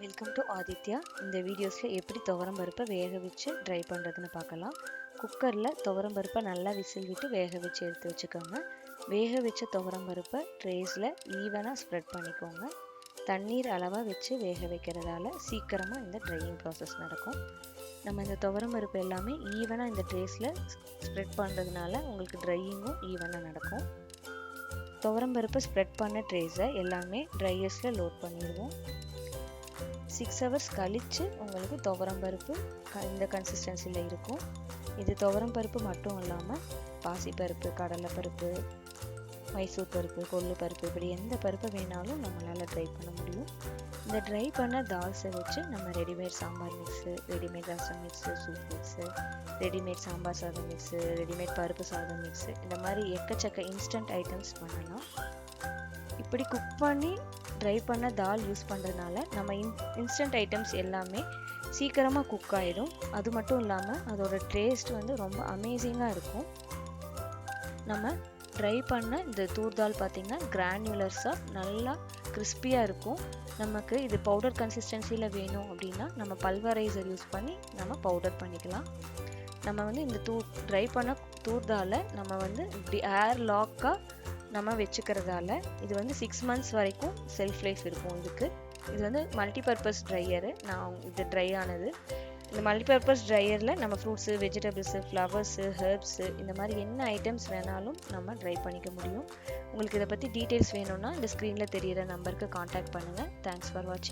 Welcome to Aditya. இந்த வீடியோஸில் எப்படி துவரம் பருப்பை வேக வச்சு ட்ரை பண்ணுறதுன்னு பார்க்கலாம். குக்கரில் துவரம் பருப்பை நல்லா விசில் விட்டு வேக வச்சு எடுத்து வச்சுக்கோங்க. வேக வச்ச துவரம் பருப்பை ட்ரேஸில் ஈவனாக ஸ்ப்ரெட் பண்ணிக்கோங்க. தண்ணீர் அளவாக வச்சு வேக வைக்கிறதால சீக்கிரமாக இந்த ட்ரையிங் ப்ராசஸ் நடக்கும். நம்ம இந்த துவரம் பருப்பு எல்லாமே ஈவனாக இந்த ட்ரேஸில் ஸ்ப்ரெட் பண்ணுறதுனால உங்களுக்கு ட்ரையிங்கும் ஈவனாக நடக்கும். துவரம் பருப்பை ஸ்ப்ரெட் பண்ண ட்ரேஸை எல்லாமே ட்ரையர்ஸில் லோட் பண்ணிடுவோம். 6 hours கழித்து உங்களுக்கு துவரம் பருப்பு இந்த கன்சிஸ்டன்சியில் இருக்கும். இது துவரம் பருப்பு மட்டும் இல்லாமல் பாசிப்பருப்பு, கடலைப்பருப்பு, மைசூர் பருப்பு, கொள்ளு பருப்பு, இப்படி எந்த பருப்பை வேணாலும் நம்மளால் ட்ரை பண்ண முடியும். இந்த ட்ரை பண்ண தால்ஸை வச்சு நம்ம readymade sambar mix, readymade rasam mix, soup mix, readymade sambar சாதம் மிக்ஸு, ரெடிமேட் பருப்பு சாதம் மிக்ஸு, இந்த மாதிரி எக்கச்சக்க இன்ஸ்டன்ட் ஐட்டம்ஸ் பண்ணலாம். இப்படி குக் பண்ணி ட்ரை பண்ண தால் யூஸ் பண்ணுறதுனால நம்ம இன்ஸ்டன்ட் ஐட்டம்ஸ் எல்லாமே சீக்கிரமாக குக் ஆகிடும். அது மட்டும் இல்லாமல் அதோட டேஸ்ட் ரொம்ப அமேசிங்காக இருக்கும். நம்ம ட்ரை பண்ண இந்த தூர் தால் பார்த்திங்கன்னா கிரானுலர்ஸாக நல்லா கிறிஸ்பியாக இருக்கும். நமக்கு இது பவுடர் கன்சிஸ்டன்சியில் வேணும் அப்படின்னா நம்ம பல்வரைசர் யூஸ் பண்ணி நம்ம பவுடர் பண்ணிக்கலாம். நம்ம இந்த ட்ரை பண்ண தூர் தாலை நம்ம இப்படி ஏர் லாக்காக நம்ம வச்சுக்கிறதால இது 6 months வரைக்கும் செல்ஃப் லைஃப் இருக்கும். இது மல்டிபர்பஸ் ட்ரையரு. இது ட்ரை ஆனது. இந்த மல்டிபர்பஸ் ட்ரையரில் நம்ம ஃப்ரூட்ஸு, வெஜிடபிள்ஸு, ஃப்ளவர்ஸு, ஹெர்ப்ஸு, இந்த மாதிரி என்ன ஐட்டம்ஸ் வேணாலும் நம்ம ட்ரை பண்ணிக்க முடியும். உங்களுக்கு இதை பற்றி டீட்டெயில்ஸ் வேணும்னா இந்த ஸ்க்ரீனில் தெரிகிற நம்பருக்கு காண்டாக்ட் பண்ணுங்கள். தேங்க்ஸ் ஃபார் வாட்சிங்.